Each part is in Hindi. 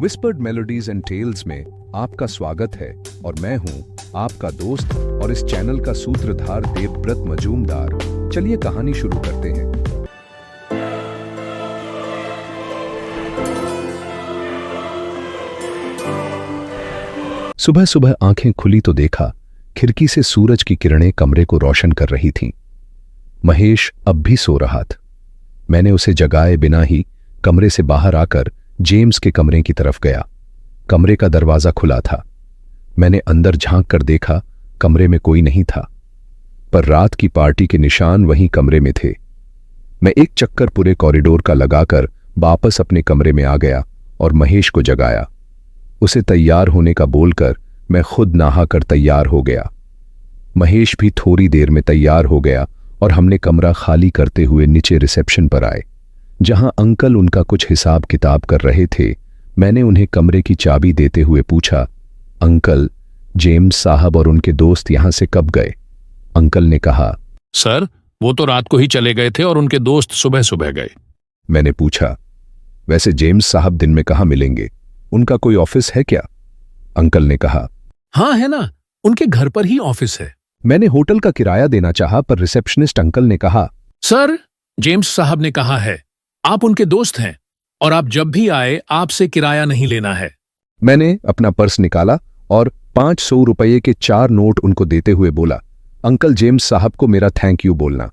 विस्पर्ड मेलोडीज एंड टेल्स में आपका स्वागत है और मैं हूं आपका दोस्त और इस चैनल का सूत्रधार देवव्रत मजूमदार। चलिए कहानी शुरू करते हैं। सुबह सुबह आंखें खुली तो देखा खिड़की से सूरज की किरणें कमरे को रोशन कर रही थीं। महेश अब भी सो रहा था। मैंने उसे जगाए बिना ही कमरे से बाहर आकर जेम्स के कमरे की तरफ गया। कमरे का दरवाजा खुला था। मैंने अंदर झांक कर देखा, कमरे में कोई नहीं था, पर रात की पार्टी के निशान वहीं कमरे में थे। मैं एक चक्कर पूरे कॉरिडोर का लगाकर वापस अपने कमरे में आ गया और महेश को जगाया। उसे तैयार होने का बोलकर मैं खुद नहाकर तैयार हो गया। महेश भी थोड़ी देर में तैयार हो गया और हमने कमरा खाली करते हुए नीचे रिसेप्शन पर आए, जहां अंकल उनका कुछ हिसाब किताब कर रहे थे। मैंने उन्हें कमरे की चाबी देते हुए पूछा, अंकल, जेम्स साहब और उनके दोस्त यहां से कब गए? अंकल ने कहा, सर, वो तो रात को ही चले गए थे और उनके दोस्त सुबह सुबह गए। मैंने पूछा, वैसे जेम्स साहब दिन में कहाँ मिलेंगे? उनका कोई ऑफिस है क्या? अंकल ने कहा, हाँ है ना, उनके घर पर ही ऑफिस है। मैंने होटल का किराया देना चाहा, पर रिसेप्शनिस्ट अंकल ने कहा, सर, जेम्स साहब ने कहा है आप उनके दोस्त हैं और आप जब भी आए आपसे किराया नहीं लेना है। मैंने अपना पर्स निकाला और 500 रुपये के 4 नोट उनको देते हुए बोला, अंकल, जेम्स साहब को मेरा थैंक यू बोलना।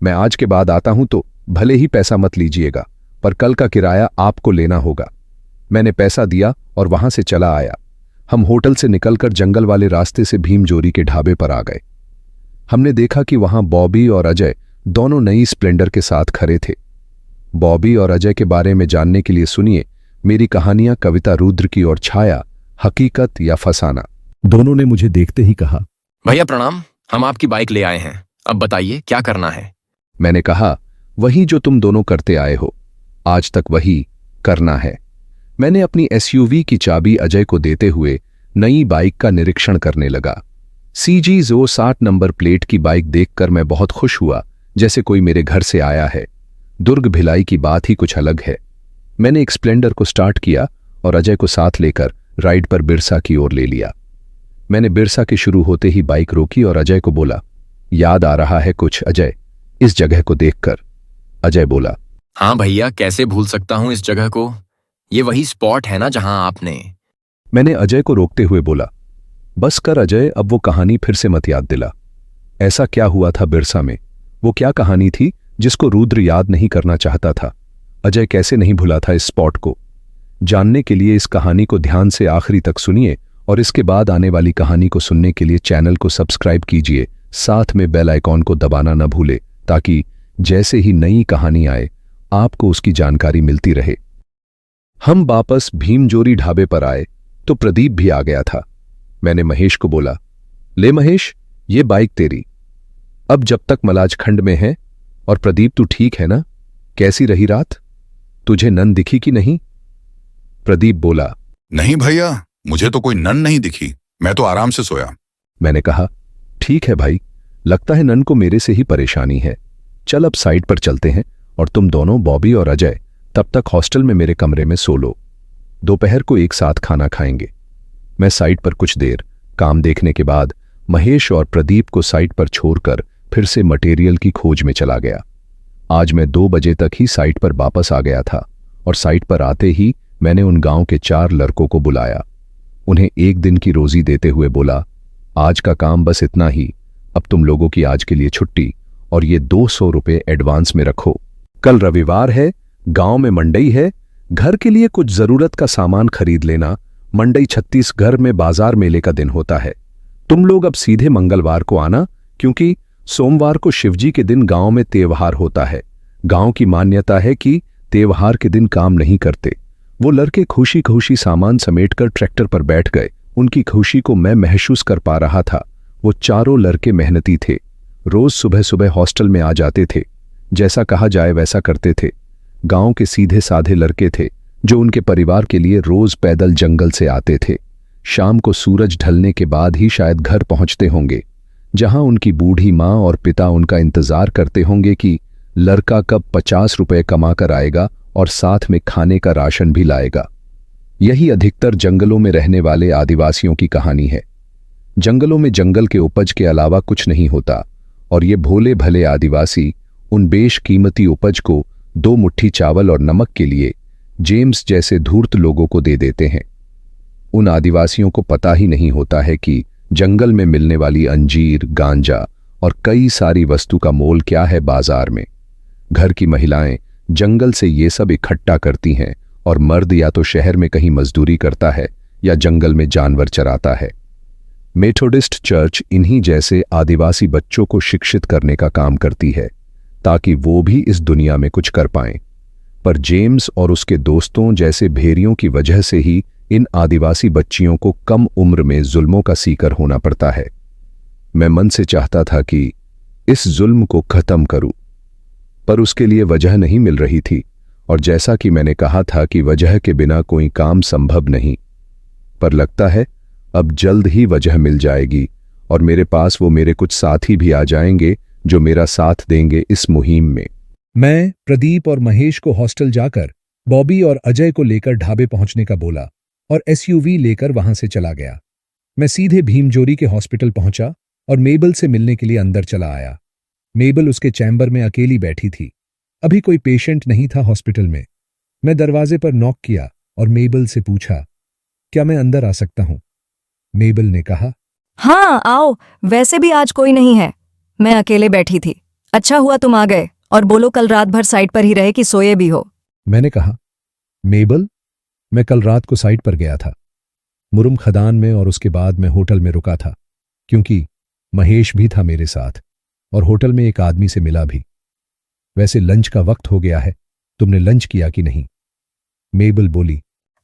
मैं आज के बाद आता हूं तो भले ही पैसा मत लीजिएगा, पर कल का किराया आपको लेना होगा। मैंने पैसा दिया और वहां से चला आया। हम होटल से निकलकर जंगल वाले रास्ते से भीमजोरी के ढाबे पर आ गए। हमने देखा कि वहां बॉबी और अजय दोनों नई स्प्लेंडर के साथ खड़े थे। बॉबी और अजय के बारे में जानने के लिए सुनिए मेरी कहानियां कविता रुद्र की और छाया, हकीकत या फसाना। दोनों ने मुझे देखते ही कहा, भैया प्रणाम, हम आपकी बाइक ले आए हैं, अब बताइए क्या करना है? मैंने कहा, वही जो तुम दोनों करते आए हो, आज तक वही करना है। मैंने अपनी एसयूवी की चाबी अजय को देते हुए नई बाइक का निरीक्षण करने लगा। CG060 नंबर प्लेट की बाइक देखकर मैं बहुत खुश हुआ, जैसे कोई मेरे घर से आया है। दुर्ग भिलाई की बात ही कुछ अलग है। मैंने एक स्प्लेंडर को स्टार्ट किया और अजय को साथ लेकर राइड पर बिरसा की ओर ले लिया। मैंने बिरसा के शुरू होते ही बाइक रोकी और अजय को बोला, याद आ रहा है कुछ अजय, इस जगह को देखकर? अजय बोला, हाँ भैया, कैसे भूल सकता हूँ इस जगह को, ये वही स्पॉट है ना जहां आपने। मैंने अजय को रोकते हुए बोला, बस कर अजय, अब वो कहानी फिर से मत याद दिला। ऐसा क्या हुआ था बिरसा में? वो क्या कहानी थी जिसको रुद्र याद नहीं करना चाहता था? अजय कैसे नहीं भुला था इस स्पॉट को? जानने के लिए इस कहानी को ध्यान से आखिरी तक सुनिए और इसके बाद आने वाली कहानी को सुनने के लिए चैनल को सब्सक्राइब कीजिए, साथ में बेल आइकॉन को दबाना न भूले, ताकि जैसे ही नई कहानी आए आपको उसकी जानकारी मिलती रहे। हम वापस भीमजोरी ढाबे पर आए तो प्रदीप भी आ गया था। मैंने महेश को बोला, ले महेश, ये बाइक तेरी। अब जब तक मलाजखंड में है। और प्रदीप, तू ठीक है ना? कैसी रही रात? तुझे नन दिखी कि नहीं? प्रदीप बोला, नहीं भैया, मुझे तो कोई नन नहीं दिखी, मैं तो आराम से सोया। मैंने कहा, ठीक है भाई, लगता है नन को मेरे से ही परेशानी है। चल अब साइड पर चलते हैं और तुम दोनों, बॉबी और अजय, तब तक हॉस्टल में मेरे कमरे में सो लो। दोपहर को एक साथ खाना खाएंगे। मैं साइट पर कुछ देर काम देखने के बाद महेश और प्रदीप को साइट पर छोड़कर फिर से मटेरियल की खोज में चला गया। आज मैं 2 बजे तक ही साइट पर वापस आ गया था और साइट पर आते ही मैंने उन गांव के 4 लड़कों को बुलाया। उन्हें 1 दिन की रोजी देते हुए बोला, आज का काम बस इतना ही, अब तुम लोगों की आज के लिए छुट्टी और ये 200 रुपये एडवांस में रखो। कल रविवार है, गांव में मंडई है, घर के लिए कुछ जरूरत का सामान खरीद लेना। मंडई छत्तीसगढ़ में बाजार मेले का दिन होता है। तुम लोग अब सीधे मंगलवार को आना, क्योंकि सोमवार को शिवजी के दिन गांव में त्योहार होता है। गांव की मान्यता है कि त्योहार के दिन काम नहीं करते। वो लड़के खुशी खुशी सामान समेटकर ट्रैक्टर पर बैठ गए। उनकी खुशी को मैं महसूस कर पा रहा था। वो चारों लड़के मेहनती थे, रोज सुबह सुबह हॉस्टल में आ जाते थे, जैसा कहा जाए वैसा करते थे। गांव के सीधे साधे लड़के थे जो उनके परिवार के लिए रोज पैदल जंगल से आते थे। शाम को सूरज ढलने के बाद ही शायद घर पहुंचते होंगे, जहां उनकी बूढ़ी माँ और पिता उनका इंतजार करते होंगे कि लड़का कब 50 रुपये कमा कर आएगा और साथ में खाने का राशन भी लाएगा। यही अधिकतर जंगलों में रहने वाले आदिवासियों की कहानी है। जंगलों में जंगल के उपज के अलावा कुछ नहीं होता और ये भोले भले आदिवासी उन बेशकीमती उपज को 2 मुट्ठी चावल और नमक के लिए जेम्स जैसे धूर्त लोगों को दे देते हैं। उन आदिवासियों को पता ही नहीं होता है कि जंगल में मिलने वाली अंजीर, गांजा और कई सारी वस्तु का मोल क्या है बाजार में। घर की महिलाएं जंगल से ये सब इकट्ठा करती हैं और मर्द या तो शहर में कहीं मजदूरी करता है या जंगल में जानवर चराता है। मेथोडिस्ट चर्च इन्हीं जैसे आदिवासी बच्चों को शिक्षित करने का काम करती है ताकि वो भी इस दुनिया में कुछ कर पाएं। पर जेम्स और उसके दोस्तों जैसे भेड़ियों की वजह से ही इन आदिवासी बच्चियों को कम उम्र में जुल्मों का सीकर होना पड़ता है। मैं मन से चाहता था कि इस जुल्म को खत्म करूं, पर उसके लिए वजह नहीं मिल रही थी और जैसा कि मैंने कहा था कि वजह के बिना कोई काम संभव नहीं। पर लगता है अब जल्द ही वजह मिल जाएगी और मेरे पास वो मेरे कुछ साथी भी आ जाएंगे जो मेरा साथ देंगे इस मुहिम में। मैं प्रदीप और महेश को हॉस्टल जाकर बॉबी और अजय को लेकर ढाबे पहुंचने का बोला और एसयूवी लेकर वहां से चला गया। मैं सीधे भीमजोरी के हॉस्पिटल पहुंचा और मेबल से मिलने के लिए अंदर चला आया। मेबल उसके चैम्बर में अकेली बैठी थी। अभी कोई पेशेंट नहीं था हॉस्पिटल में। मैं दरवाजे पर नॉक किया और मेबल से पूछा, क्या मैं अंदर आ सकता हूं? मेबल ने कहा, हाँ आओ, वैसे भी आज कोई नहीं है, मैं अकेले बैठी थी। अच्छा हुआ तुम आ गए, और बोलो कल रात भर साइट पर ही रहे कि सोए भी हो? मैंने कहा, मेबल, मैं कल रात को साइट पर गया था, मुरुम खदान में, और उसके बाद मैं होटल में रुका था क्योंकि महेश भी था मेरे साथ और होटल में एक आदमी से मिला भी। वैसे लंच का वक्त हो गया है, तुमने लंच किया कि नहीं? मेबल बोली,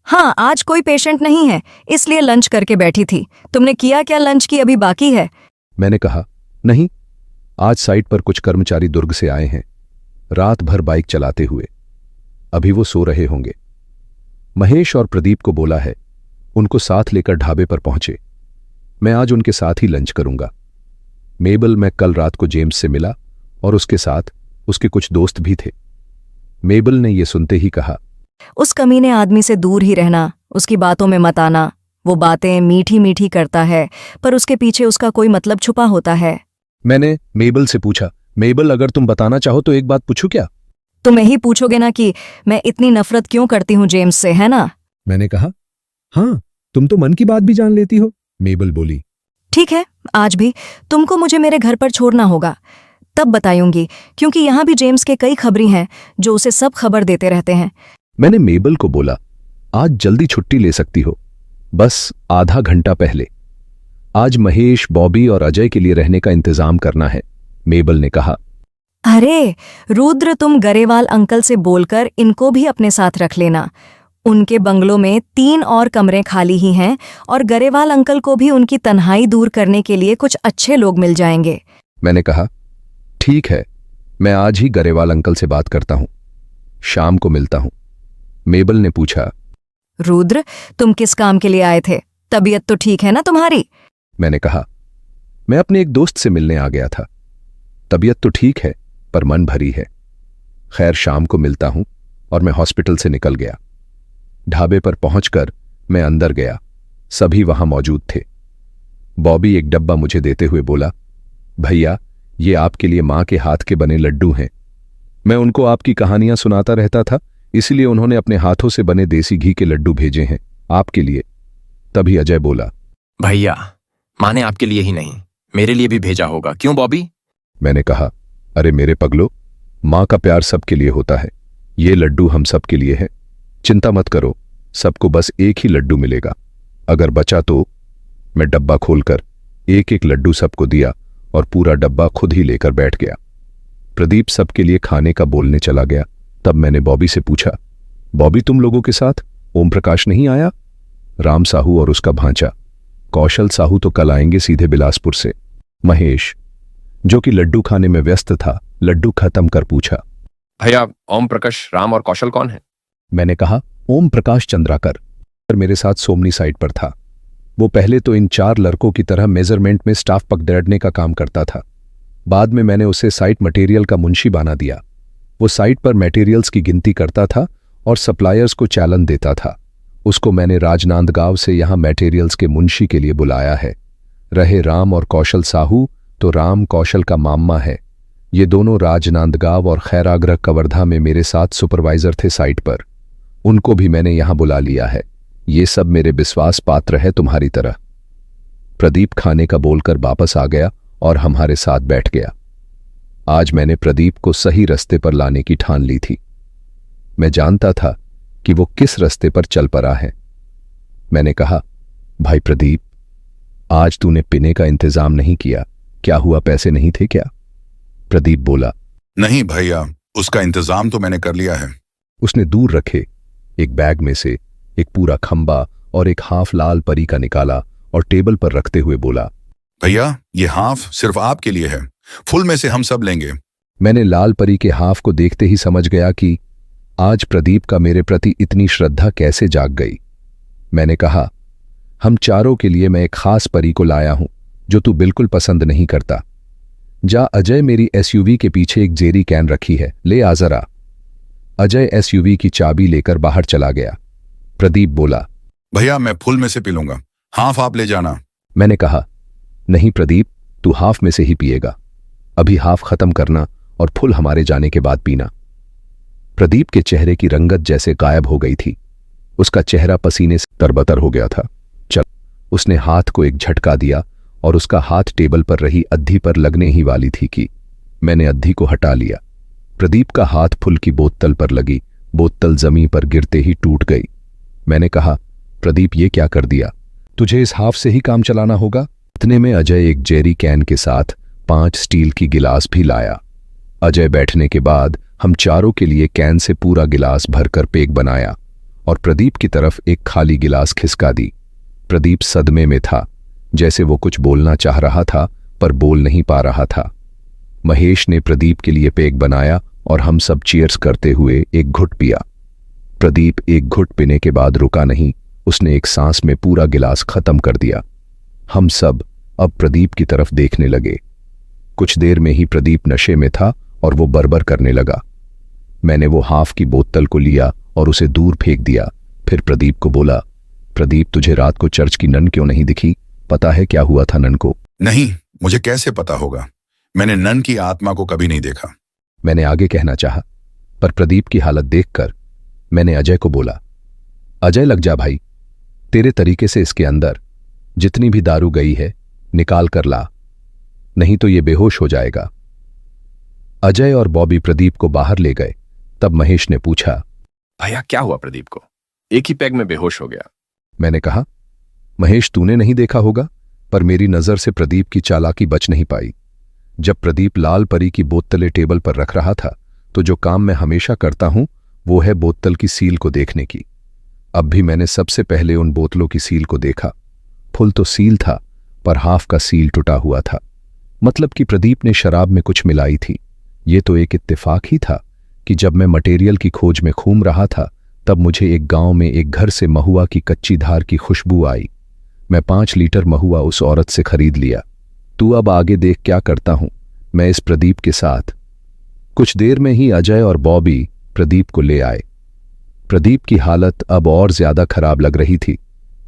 हाँ आज कोई पेशेंट नहीं है इसलिए लंच करके बैठी थी। तुमने किया क्या लंच की अभी बाकी है? मैंने कहा, नहीं, आज साइट पर कुछ कर्मचारी दुर्ग से आए हैं, रात भर बाइक चलाते हुए। अभी वो सो रहे होंगे। महेश और प्रदीप को बोला है, उनको साथ लेकर ढाबे पर पहुंचे। मैं आज उनके साथ ही लंच करूंगा। मेबल, मैं कल रात को जेम्स से मिला और उसके साथ उसके कुछ दोस्त भी थे। मेबल ने यह सुनते ही कहा, उस कमीने आदमी से दूर ही रहना, उसकी बातों में मत आना। वो बातें मीठी मीठी करता है पर उसके पीछे उसका कोई मतलब छुपा होता है। मैंने मेबल से पूछा, मेबल अगर तुम बताना चाहो तो एक बात पूछूं क्या? तुम यही पूछोगे ना कि मैं इतनी नफरत क्यों करती हूँ जेम्स से, है ना? मैंने कहा, हाँ तुम तो मन की बात भी जान लेती हो। मेबल बोली, ठीक है, आज भी तुमको मुझे मेरे घर पर छोड़ना होगा, तब बताऊंगी, क्योंकि यहाँ भी जेम्स के कई खबरी हैं जो उसे सब खबर देते रहते हैं। मैंने मेबल को बोला, आज जल्दी छुट्टी ले सकती हो, बस आधा घंटा पहले। आज महेश, बॉबी और अजय के लिए रहने का इंतजाम करना है। मेबल ने कहा, अरे रुद्र, तुम गरेवाल अंकल से बोलकर इनको भी अपने साथ रख लेना। उनके बंगलों में 3 और कमरे खाली ही हैं और गरेवाल अंकल को भी उनकी तन्हाई दूर करने के लिए कुछ अच्छे लोग मिल जाएंगे। मैंने कहा, ठीक है, मैं आज ही गरेवाल अंकल से बात करता हूं, शाम को मिलता हूं। मेबल ने पूछा, रुद्र, तुम किस काम के लिए आए थे? तबीयत तो ठीक है ना तुम्हारी? मैंने कहा, मैं अपने एक दोस्त से मिलने आ गया था। तबीयत तो ठीक है पर मन भरी है। खैर, शाम को मिलता हूं। और मैं हॉस्पिटल से निकल गया। ढाबे पर पहुंचकर मैं अंदर गया। सभी वहां मौजूद थे। बॉबी एक डब्बा मुझे देते हुए बोला, भैया, ये आपके लिए मां के हाथ के बने लड्डू हैं। मैं उनको आपकी कहानियां सुनाता रहता था, इसलिए उन्होंने अपने हाथों से बने देसी घी के लड्डू भेजे हैं आपके लिए। तभी अजय बोला, भैया, माँ ने आपके लिए ही नहीं मेरे लिए भी भेजा होगा, क्यों बॉबी? मैंने कहा, अरे मेरे पगलो, मां का प्यार सबके लिए होता है। ये लड्डू हम सबके लिए है। चिंता मत करो, सबको बस एक ही लड्डू मिलेगा। अगर बचा तो। मैं डब्बा खोलकर एक एक लड्डू सबको दिया और पूरा डब्बा खुद ही लेकर बैठ गया। प्रदीप सबके लिए खाने का बोलने चला गया। तब मैंने बॉबी से पूछा, बॉबी, तुम लोगों के साथ ओम प्रकाश नहीं आया? राम साहू और उसका भांचा कौशल साहू तो कल आएंगे सीधे बिलासपुर से। महेश, जो कि लड्डू खाने में व्यस्त था, लड्डू खत्म कर पूछा, भैया, ओम प्रकाश, राम और कौशल कौन है? मैंने कहा, ओम प्रकाश चंद्राकर मेरे साथ सोमनी साइट पर था। वो पहले तो इन 4 लड़कों की तरह मेजरमेंट में स्टाफ पकड़ने का काम करता था। बाद में मैंने उसे साइट मटेरियल का मुंशी बना दिया। वो साइट पर मटेरियल्स की गिनती करता था और सप्लायर्स को चालान देता था। उसको मैंने राजनांदगांव से यहाँ मटेरियल्स के मुंशी के लिए बुलाया है। रहे राम और कौशल साहू, तो राम कौशल का मामा है। ये दोनों राजनांदगांव और खैरागढ़ कवर्धा में मेरे साथ सुपरवाइजर थे साइट पर। उनको भी मैंने यहां बुला लिया है। ये सब मेरे विश्वास पात्र है तुम्हारी तरह। प्रदीप खाने का बोलकर वापस आ गया और हमारे साथ बैठ गया। आज मैंने प्रदीप को सही रास्ते पर लाने की ठान ली थी। मैं जानता था कि वो किस रास्ते पर चल पड़ा है। मैंने कहा, भाई प्रदीप, आज तूने पीने का इंतजाम नहीं किया, क्या हुआ, पैसे नहीं थे क्या? प्रदीप बोला, नहीं भैया, उसका इंतजाम तो मैंने कर लिया है। उसने दूर रखे एक बैग में से एक पूरा खंबा और एक हाफ लाल परी का निकाला और टेबल पर रखते हुए बोला, भैया ये हाफ सिर्फ आपके लिए है, फुल में से हम सब लेंगे। मैंने लाल परी के हाफ को देखते ही समझ गया कि आज प्रदीप का मेरे प्रति इतनी श्रद्धा कैसे जाग गई। मैंने कहा, हम चारों के लिए मैं एक खास परी को लाया हूं जो तू बिल्कुल पसंद नहीं करता। जा अजय, मेरी एसयूवी के पीछे एक जेरी कैन रखी है, ले आ जरा। अजय एसयूवी की चाबी लेकर बाहर चला गया। प्रदीप बोला, भैया मैं फुल में से पी लूंगा, हाफ आप ले जाना। मैंने कहा, नहीं प्रदीप, तू हाफ में से ही पिएगा। अभी हाफ खत्म करना और फुल हमारे जाने के बाद पीना। प्रदीप के चेहरे की रंगत जैसे गायब हो गई थी। उसका चेहरा पसीने से तरबतर हो गया था। चल, उसने हाथ को एक झटका दिया और उसका हाथ टेबल पर रही अद्धी पर लगने ही वाली थी कि मैंने अद्धी को हटा लिया। प्रदीप का हाथ फुल की बोतल पर लगी, बोतल जमीन पर गिरते ही टूट गई। मैंने कहा, प्रदीप ये क्या कर दिया, तुझे इस हाफ से ही काम चलाना होगा। इतने में अजय एक जेरी कैन के साथ 5 स्टील की गिलास भी लाया। अजय बैठने के बाद हम चारों के लिए कैन से पूरा गिलास भरकर पेक बनाया और प्रदीप की तरफ एक खाली गिलास खिसका दी। प्रदीप सदमे में था, जैसे वो कुछ बोलना चाह रहा था पर बोल नहीं पा रहा था। महेश ने प्रदीप के लिए पेक बनाया और हम सब चीयर्स करते हुए एक घुट पिया। प्रदीप एक घुट पीने के बाद रुका नहीं, उसने एक सांस में पूरा गिलास खत्म कर दिया। हम सब अब प्रदीप की तरफ देखने लगे। कुछ देर में ही प्रदीप नशे में था और वो बरबर करने लगा। मैंने वो हाफ की बोतल को लिया और उसे दूर फेंक दिया। फिर प्रदीप को बोला, प्रदीप तुझे रात को चर्च की नन क्यों नहीं दिखी? पता है क्या हुआ था नन को? नहीं, मुझे कैसे पता होगा, मैंने नन की आत्मा को कभी नहीं देखा। मैंने आगे कहना चाहा, पर प्रदीप की हालत देखकर मैंने अजय को बोला, अजय लग जा भाई, तेरे तरीके से इसके अंदर जितनी भी दारू गई है निकाल कर ला, नहीं तो ये बेहोश हो जाएगा। अजय और बॉबी प्रदीप को बाहर ले गए। तब महेश ने पूछा, भैया क्या हुआ प्रदीप को? एक ही पैग में बेहोश हो गया। मैंने कहा, महेश तूने नहीं देखा होगा, पर मेरी नजर से प्रदीप की चालाकी बच नहीं पाई। जब प्रदीप लाल परी की बोतलें टेबल पर रख रहा था तो जो काम मैं हमेशा करता हूं वो है बोतल की सील को देखने की। अब भी मैंने सबसे पहले उन बोतलों की सील को देखा। फुल तो सील था पर हाफ का सील टूटा हुआ था, मतलब कि प्रदीप ने शराब में कुछ मिलाई थी। ये तो एक इत्तेफाक ही था कि जब मैं मटेरियल की खोज में घूम रहा था तब मुझे एक गांव में एक घर से महुआ की कच्ची धार की खुशबू आई। मैं 5 लीटर महुआ उस औरत से खरीद लिया। तू अब आगे देख क्या करता हूं मैं इस प्रदीप के साथ। कुछ देर में ही अजय और बॉबी प्रदीप को ले आए। प्रदीप की हालत अब और ज्यादा खराब लग रही थी।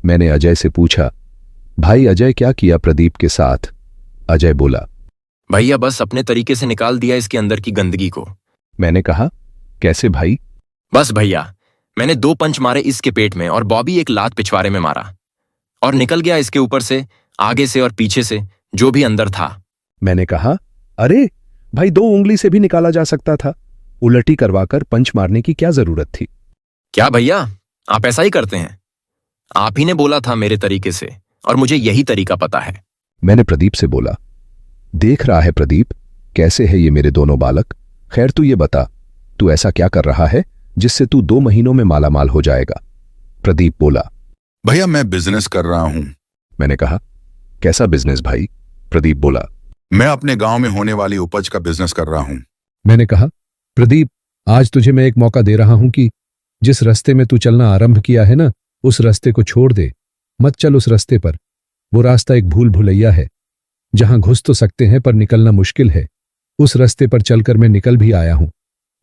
मैंने अजय से पूछा, भाई अजय क्या किया प्रदीप के साथ? अजय बोला, भैया बस अपने तरीके से निकाल दिया इसके अंदर की गंदगी को। मैंने कहा, कैसे भाई? बस भैया, मैंने 2 पंच मारे इसके पेट में और बॉबी एक लात पिछवाड़े में मारा और निकल गया इसके ऊपर से, आगे से और पीछे से जो भी अंदर था। मैंने कहा, अरे भाई 2 उंगली से भी निकाला जा सकता था, उलटी करवाकर पंच मारने की क्या जरूरत थी? क्या भैया आप ऐसा ही करते हैं? आप ही ने बोला था मेरे तरीके से और मुझे यही तरीका पता है। मैंने प्रदीप से बोला, देख रहा है प्रदीप कैसे है ये मेरे दोनों बालक। खैर तू ये बता, तू ऐसा क्या कर रहा है जिससे तू 2 महीनों में मालामाल हो जाएगा? प्रदीप बोला, भैया मैं बिजनेस कर रहा हूं। मैंने कहा, कैसा बिजनेस भाई? प्रदीप बोला, मैं अपने गांव में होने वाली उपज का बिजनेस कर रहा हूं। मैंने कहा, प्रदीप आज तुझे मैं एक मौका दे रहा हूं कि जिस रास्ते में तू चलना आरंभ किया है ना, उस रास्ते को छोड़ दे, मत चल उस रास्ते पर। वो रास्ता एक भूल भुलैया है जहां घुस तो सकते हैं पर निकलना मुश्किल है। उस रास्ते पर चलकर मैं निकल भी आया हूं,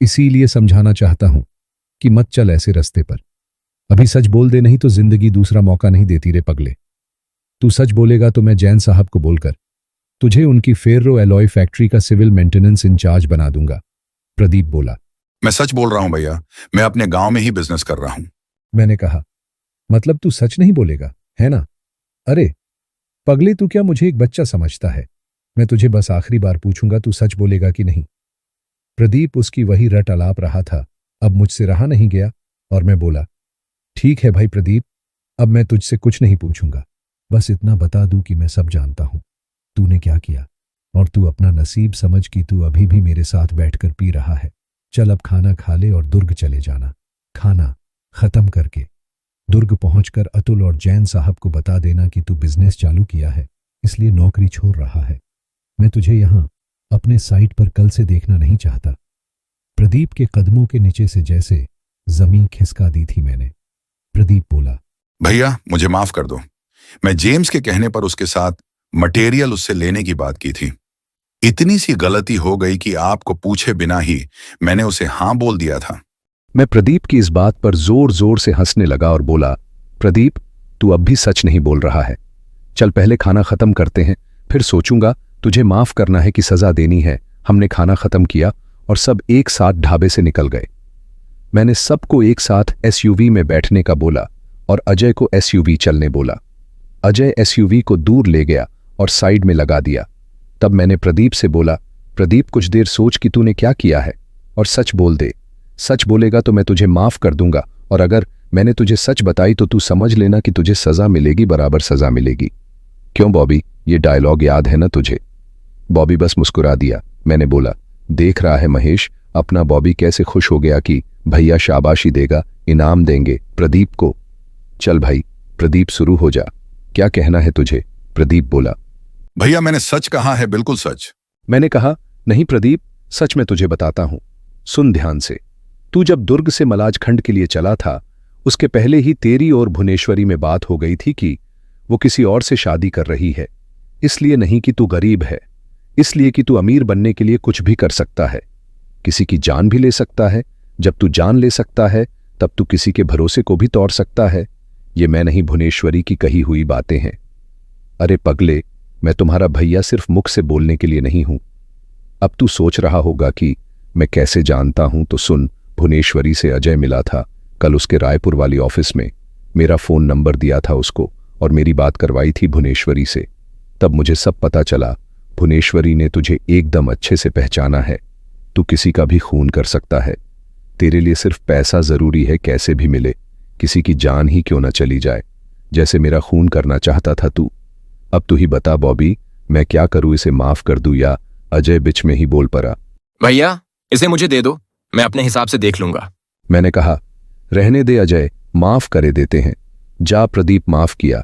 इसीलिए समझाना चाहता हूं कि मत चल ऐसे रास्ते पर। अभी सच बोल दे, नहीं तो जिंदगी दूसरा मौका नहीं देती रे पगले। तू सच बोलेगा तो मैं जैन साहब को बोलकर तुझे उनकी फेर्रो एलॉय फैक्ट्री का सिविल मेंटेनेंस इंचार्ज बना दूंगा। प्रदीप बोला। मैं सच बोल रहा हूं भैया, मैं अपने गांव में ही बिजनेस कर रहा हूं। मैंने कहा, मतलब तू सच नहीं बोलेगा, है ना? अरे पगले, तू क्या मुझे एक बच्चा समझता है? मैं तुझे बस आखिरी बार पूछूंगा, तू सच बोलेगा कि नहीं? प्रदीप उसकी वही रट अलाप रहा था। अब मुझसे रहा नहीं गया और मैं बोला, ठीक है भाई प्रदीप, अब मैं तुझसे कुछ नहीं पूछूंगा, बस इतना बता दूं कि मैं सब जानता हूं तूने क्या किया, और तू अपना नसीब समझ कि तू अभी भी मेरे साथ बैठकर पी रहा है। चल अब खाना खा ले और दुर्ग चले जाना। खाना खत्म करके दुर्ग पहुंचकर अतुल और जैन साहब को बता देना कि तू बिजनेस चालू किया है, इसलिए नौकरी छोड़ रहा है। मैं तुझे यहां अपने साइट पर कल से देखना नहीं चाहता। प्रदीप के कदमों के नीचे से जैसे जमीन खिसका दी थी मैंने। प्रदीप बोला, भैया मुझे माफ कर दो, मैं जेम्स के कहने पर उसके साथ मटेरियल उससे लेने की बात की थी। इतनी सी गलती हो गई कि आपको पूछे बिना ही मैंने उसे हां बोल दिया था। मैं प्रदीप की इस बात पर जोर जोर से हंसने लगा और बोला, प्रदीप तू अब भी सच नहीं बोल रहा है। चल पहले खाना खत्म करते हैं, फिर सोचूंगा तुझे माफ करना है कि सजा देनी है। हमने खाना खत्म किया और सब एक साथ ढाबे से निकल गए। मैंने सबको एक साथ एसयूवी में बैठने का बोला और अजय को एसयूवी चलने बोला। अजय एसयूवी को दूर ले गया और साइड में लगा दिया। तब मैंने प्रदीप से बोला, प्रदीप कुछ देर सोच कि तूने क्या किया है और सच बोल दे। सच बोलेगा तो मैं तुझे माफ कर दूंगा, और अगर मैंने तुझे सच बताई तो तू समझ लेना कि तुझे सजा मिलेगी, बराबर सजा मिलेगी। क्यों बॉबी, ये डायलॉग याद है ना तुझे? बॉबी बस मुस्कुरा दिया। मैंने बोला, देख रहा है महेश, अपना बॉबी कैसे खुश हो गया कि भैया शाबाशी देगा, इनाम देंगे प्रदीप को। चल भाई प्रदीप शुरू हो जा, क्या कहना है तुझे? प्रदीप बोला, भैया मैंने सच कहा है, बिल्कुल सच। मैंने कहा, नहीं प्रदीप, सच मैं तुझे बताता हूं, सुन ध्यान से। तू जब दुर्ग से मलाज खंड के लिए चला था, उसके पहले ही तेरी और भुवनेश्वरी में बात हो गई थी कि वो किसी और से शादी कर रही है। इसलिए नहीं कि तू गरीब है, इसलिए कि तू अमीर बनने के लिए कुछ भी कर सकता है, किसी की जान भी ले सकता है। जब तू जान ले सकता है तब तू किसी के भरोसे को भी तोड़ सकता है। ये मैं नहीं, भुवनेश्वरी की कही हुई बातें हैं। अरे पगले, मैं तुम्हारा भैया सिर्फ मुख से बोलने के लिए नहीं हूं। अब तू सोच रहा होगा कि मैं कैसे जानता हूं, तो सुन। भुवनेश्वरी से अजय मिला था कल उसके रायपुर वाली ऑफिस में। मेरा फोन नंबर दिया था उसको और मेरी बात करवाई थी भुवनेश्वरी से। तब मुझे सब पता चला। भुवनेश्वरी ने तुझे एकदम अच्छे से पहचाना है। तू किसी का भी खून कर सकता है। तेरे लिए सिर्फ पैसा जरूरी है, कैसे भी मिले, किसी की जान ही क्यों न चली जाए, जैसे मेरा खून करना चाहता था तू। अब तू ही बता बॉबी, मैं क्या करूं, इसे माफ कर दूं या? अजय बीच में ही बोल पड़ा, भैया इसे मुझे दे दो, मैं अपने हिसाब से देख लूंगा। मैंने कहा, रहने दे अजय, माफ करे देते हैं। जा प्रदीप, माफ किया,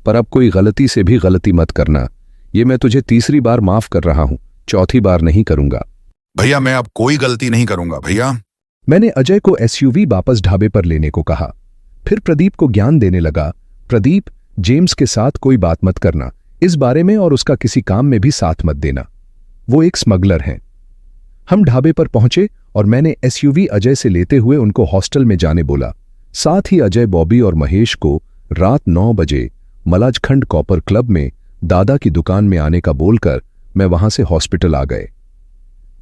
पर अब कोई गलती से भी गलती मत करना। ये मैं तुझे तीसरी बार माफ कर रहा हूं, चौथी बार नहीं करूंगा। भैया मैं अब कोई गलती नहीं करूंगा भैया। मैंने अजय को एसयूवी वापस ढाबे पर लेने को कहा। फिर प्रदीप को ज्ञान देने लगा, प्रदीप, जेम्स के साथ कोई बात मत करना इस बारे में, और उसका किसी काम में भी साथ मत देना, वो एक स्मगलर हैं। हम ढाबे पर पहुंचे और मैंने एसयूवी अजय से लेते हुए उनको हॉस्टल में जाने बोला। साथ ही अजय, बॉबी और महेश को रात 9 बजे मलाजखंड कॉपर क्लब में दादा की दुकान में आने का बोलकर मैं वहां से हॉस्पिटल आ गए।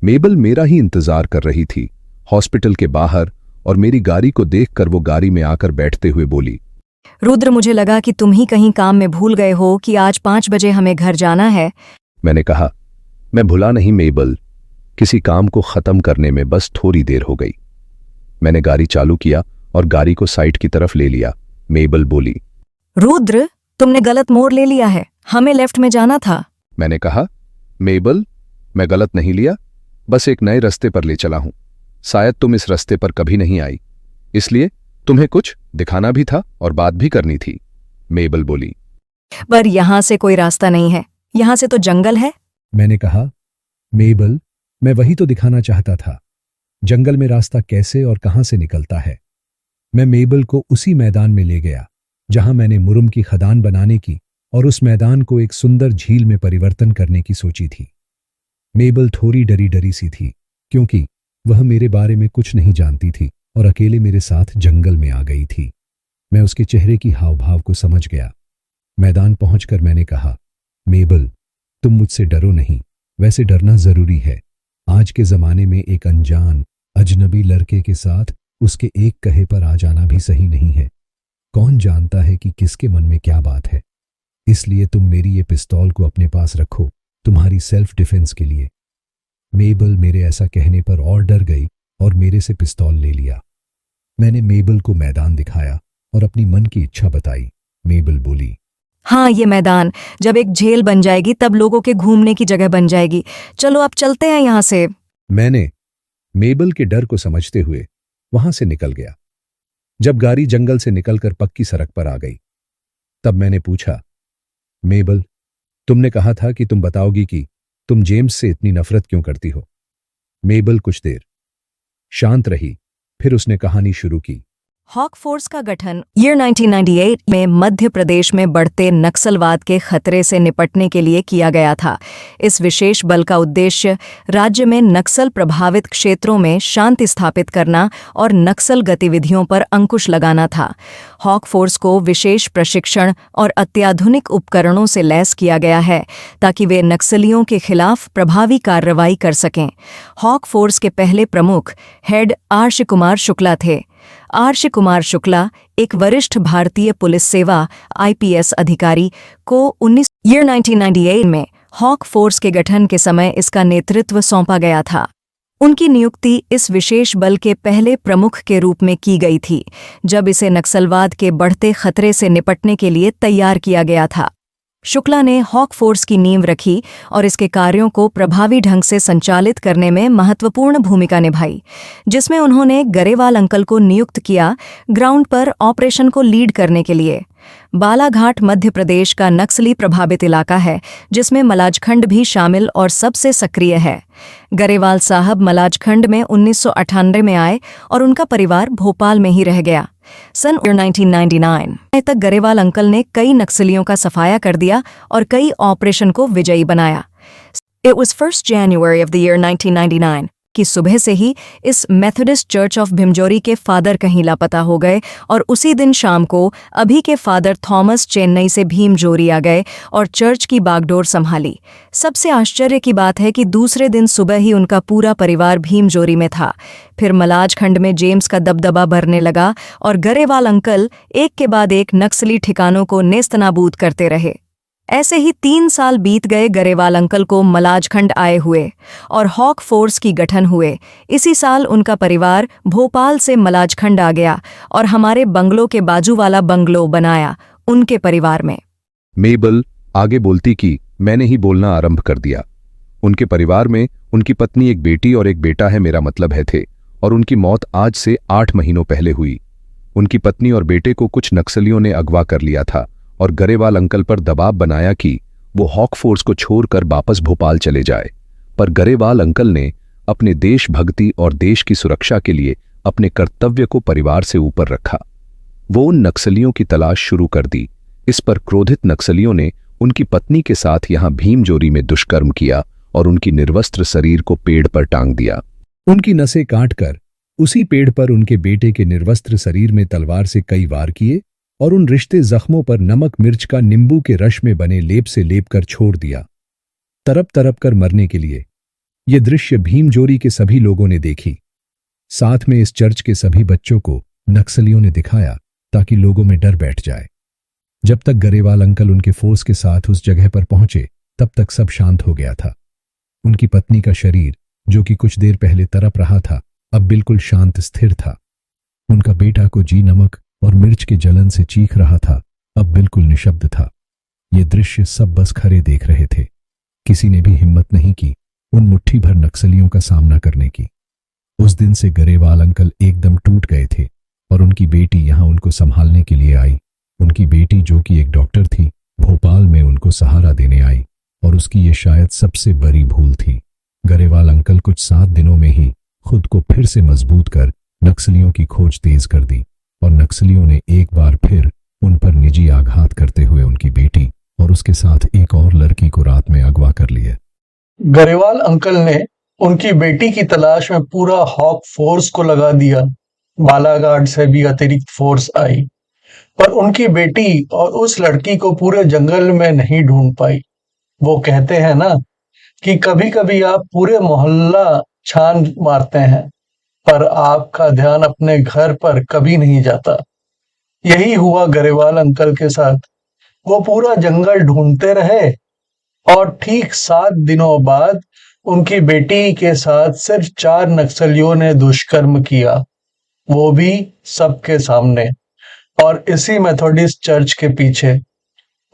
मेबल मेरा ही इंतजार कर रही थी हॉस्पिटल के बाहर, और मेरी गाड़ी को देखकर वो गाड़ी में आकर बैठते हुए बोली, रुद्र, मुझे लगा कि तुम ही कहीं काम में भूल गए हो कि आज 5 बजे हमें घर जाना है। मैंने कहा, मैं भुला नहीं मेबल, किसी काम को खत्म करने में बस थोड़ी देर हो गई। मैंने गाड़ी चालू किया और गाड़ी को साइड की तरफ ले लिया। मेबल बोली, रुद्र, तुमने गलत मोड़ ले लिया है, हमें लेफ्ट में जाना था। मैंने कहा, मेबल, मैं गलत नहीं लिया, बस एक नए रास्ते पर ले चला हूं। शायद तुम इस रास्ते पर कभी नहीं आई, इसलिए तुम्हें कुछ दिखाना भी था और बात भी करनी थी। मेबल बोली, पर यहां से कोई रास्ता नहीं है, यहां से तो जंगल है। मैंने कहा, मेबल, मैं वही तो दिखाना चाहता था, जंगल में रास्ता कैसे और कहां से निकलता है। मैं मेबल को उसी मैदान में ले गया जहां मैंने मुरुम की खदान बनाने की और उस मैदान को एक सुंदर झील में परिवर्तन करने की सोची थी। मेबल थोड़ी डरी डरी सी थी, क्योंकि वह मेरे बारे में कुछ नहीं जानती थी और अकेले मेरे साथ जंगल में आ गई थी। मैं उसके चेहरे की हाव भाव को समझ गया। मैदान पहुंचकर मैंने कहा, मेबल, तुम मुझसे डरो नहीं, वैसे डरना जरूरी है। आज के जमाने में एक अनजान अजनबी लड़के के साथ उसके एक कहे पर आ जाना भी सही नहीं है। कौन जानता है कि किसके मन में क्या बात है। इसलिए तुम मेरी ये पिस्तौल को अपने पास रखो, तुम्हारी सेल्फ डिफेंस के लिए। मेबल मेरे ऐसा कहने पर और डर गई और मेरे से पिस्तौल ले लिया। मैंने मेबल को मैदान दिखाया और अपनी मन की इच्छा बताई। मेबल बोली, हाँ, ये मैदान जब एक झील बन जाएगी तब लोगों के घूमने की जगह बन जाएगी। चलो अब चलते हैं यहाँ से। मैंने मेबल के डर को समझते हुए वहां से निकल गया। जब गाड़ी जंगल से निकलकर पक्की सड़क पर आ गई, तब मैंने पूछा, मेबल, तुमने कहा था कि तुम बताओगी कि तुम जेम्स से इतनी नफरत क्यों करती हो। मेबल कुछ देर शांत रही, फिर उसने कहानी शुरू की। हॉक फोर्स का गठन ईयर 1998 में मध्य प्रदेश में बढ़ते नक्सलवाद के खतरे से निपटने के लिए किया गया था। इस विशेष बल का उद्देश्य राज्य में नक्सल प्रभावित क्षेत्रों में शांति स्थापित करना और नक्सल गतिविधियों पर अंकुश लगाना था। हॉक फोर्स को विशेष प्रशिक्षण और अत्याधुनिक उपकरणों से लैस किया गया है ताकि वे नक्सलियों के खिलाफ प्रभावी कार्रवाई कर सकें। हॉक फोर्स के पहले प्रमुख हेड आर्ष कुमार शुक्ला थे। आर्ष कुमार शुक्ला एक वरिष्ठ भारतीय पुलिस सेवा आईपीएस अधिकारी को 1998 में हॉक फोर्स के गठन के समय इसका नेतृत्व सौंपा गया था। उनकी नियुक्ति इस विशेष बल के पहले प्रमुख के रूप में की गई थी जब इसे नक्सलवाद के बढ़ते खतरे से निपटने के लिए तैयार किया गया था। शुक्ला ने हॉक फोर्स की नींव रखी और इसके कार्यों को प्रभावी ढंग से संचालित करने में महत्वपूर्ण भूमिका निभाई, जिसमें उन्होंने गरेवाल अंकल को नियुक्त किया ग्राउंड पर ऑपरेशन को लीड करने के लिए। बालाघाट मध्य प्रदेश का नक्सली प्रभावित इलाका है, जिसमें मलाजखंड भी शामिल और सबसे सक्रिय है। गरेवाल साहब मलाजखंड में 1998 में आए और उनका परिवार भोपाल में ही रह गया। सन 1999 तक गरेवाल अंकल ने कई नक्सलियों का सफाया कर दिया और कई ऑपरेशन को विजयी बनाया। It was 1 January of the year 1999 कि सुबह से ही इस मेथोडिस्ट चर्च ऑफ भिमजोरी के फादर कहीं लापता हो गए और उसी दिन शाम को अभी के फादर थॉमस चेन्नई से भीमजोरी आ गए और चर्च की बागडोर संभाली। सबसे आश्चर्य की बात है कि दूसरे दिन सुबह ही उनका पूरा परिवार भीमजोरी में था। फिर मलाजखंड में जेम्स का दबदबा बढ़ने लगा और गरेवाल अंकल एक के बाद एक नक्सली ठिकानों को नेस्तनाबूद करते रहे। ऐसे ही 3 साल बीत गए गरेवाल अंकल को मलाजखंड आए हुए और हॉक फोर्स की गठन हुए। इसी साल उनका परिवार भोपाल से मलाजखंड आ गया और हमारे बंगलों के बाजू वाला बंगलो बनाया उनके परिवार में। मेबल आगे बोलती कि मैंने ही बोलना आरंभ कर दिया। उनके परिवार में उनकी पत्नी, एक बेटी और एक बेटा है, मेरा मतलब है थे, और उनकी मौत आज से 8 महीनों पहले हुई। उनकी पत्नी और बेटे को कुछ नक्सलियों ने अगवा कर लिया था और गरेवाल अंकल पर दबाव बनाया कि वो हॉक फोर्स को छोड़कर वापस भोपाल चले जाए। पर गरेवाल अंकल ने अपने देशभक्ति और देश की सुरक्षा के लिए अपने कर्तव्य को परिवार से ऊपर रखा। वो उन नक्सलियों की तलाश शुरू कर दी। इस पर क्रोधित नक्सलियों ने उनकी पत्नी के साथ यहां भीमजोरी में दुष्कर्म किया और उनकी निर्वस्त्र शरीर को पेड़ पर टांग दिया। उनकी नसें काटकर उसी पेड़ पर उनके बेटे के निर्वस्त्र शरीर में तलवार से कई वार किए और उन रिश्ते जख्मों पर नमक मिर्च का नींबू के रस में बने लेप से लेप कर छोड़ दिया, तरप तरप कर मरने के लिए। ये दृश्य भीमजोरी के सभी लोगों ने देखी। साथ में इस चर्च के सभी बच्चों को नक्सलियों ने दिखाया ताकि लोगों में डर बैठ जाए। जब तक गरेवाल अंकल उनके फोर्स के साथ उस जगह पर पहुंचे, तब तक सब शांत हो गया था। उनकी पत्नी का शरीर, जो कि कुछ देर पहले तरप रहा था, अब बिल्कुल शांत स्थिर था। उनका बेटा को जी नमक और मिर्च के जलन से चीख रहा था, अब बिल्कुल निशब्द था। ये दृश्य सब बस खड़े देख रहे थे। किसी ने भी हिम्मत नहीं की उन मुट्ठी भर नक्सलियों का सामना करने की। उस दिन से गरेवाल अंकल एकदम टूट गए थे और उनकी बेटी यहां उनको संभालने के लिए आई। उनकी बेटी, जो कि एक डॉक्टर थी, भोपाल में उनको सहारा देने आई और उसकी ये शायद सबसे बड़ी भूल थी। गरेवाल अंकल कुछ 7 दिनों में ही खुद को फिर से मजबूत कर नक्सलियों की खोज तेज कर दी और नक्सलियों ने एक बार फिर उन पर निजी आघात करते हुए उनकी बेटी और उसके साथ एक और लड़की को रात में अगवा कर लिया। गरेवाल अंकल ने उनकी बेटी की तलाश में पूरा हॉक फोर्स को लगा दिया। बालाघाट से भी अतिरिक्त फोर्स आई। पर उनकी बेटी और उस लड़की को पूरे जंगल में नहीं ढूंढ पाई। वो कहते हैं ना कि कभी कभी आप पूरे मोहल्ला छान मारते हैं, पर आपका ध्यान अपने घर पर कभी नहीं जाता। यही हुआ गरेवाल अंकल के साथ। वो पूरा जंगल ढूंढते रहे और ठीक 7 दिनों बाद उनकी बेटी के साथ सिर्फ 4 नक्सलियों ने दुष्कर्म किया, वो भी सबके सामने, और इसी मेथोडिस्ट चर्च के पीछे।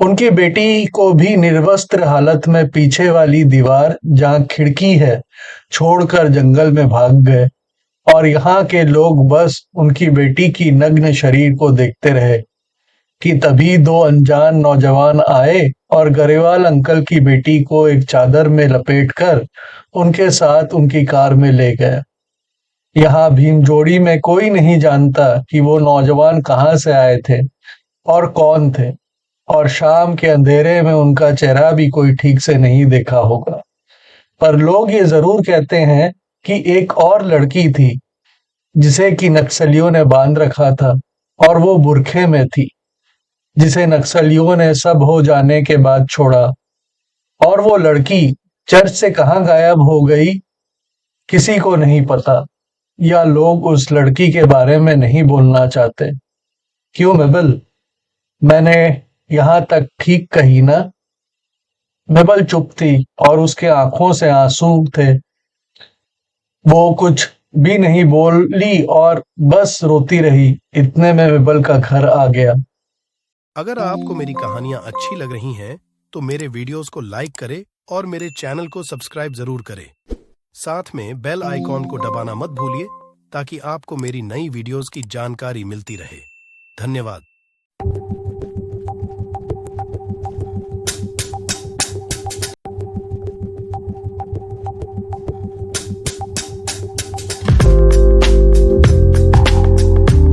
उनकी बेटी को भी निर्वस्त्र हालत में पीछे वाली दीवार जहां खिड़की है छोड़कर जंगल में भाग गए, और यहाँ के लोग बस उनकी बेटी की नग्न शरीर को देखते रहे कि तभी 2 अनजान नौजवान आए और गरेवाल अंकल की बेटी को एक चादर में लपेटकर उनके साथ उनकी कार में ले गए। यहाँ भीमजोड़ी में कोई नहीं जानता कि वो नौजवान कहाँ से आए थे और कौन थे, और शाम के अंधेरे में उनका चेहरा भी कोई ठीक से नहीं देखा होगा। पर लोग ये जरूर कहते हैं कि एक और लड़की थी जिसे कि नक्सलियों ने बांध रखा था, और वो बुरखे में थी, जिसे नक्सलियों ने सब हो जाने के बाद छोड़ा। और वो लड़की चर्च से कहाँ गायब हो गई किसी को नहीं पता, या लोग उस लड़की के बारे में नहीं बोलना चाहते। क्यों मेबल, मैंने यहाँ तक ठीक कही ना? मेबल चुप थी और उसके आंखों से आंसू थे। वो कुछ भी नहीं बोली और बस रोती रही। इतने में मेबल का घर आ गया। अगर आपको मेरी कहानियां अच्छी लग रही हैं, तो मेरे वीडियोस को लाइक करें और मेरे चैनल को सब्सक्राइब जरूर करें। साथ में बेल आइकॉन को दबाना मत भूलिए, ताकि आपको मेरी नई वीडियोस की जानकारी मिलती रहे। धन्यवाद।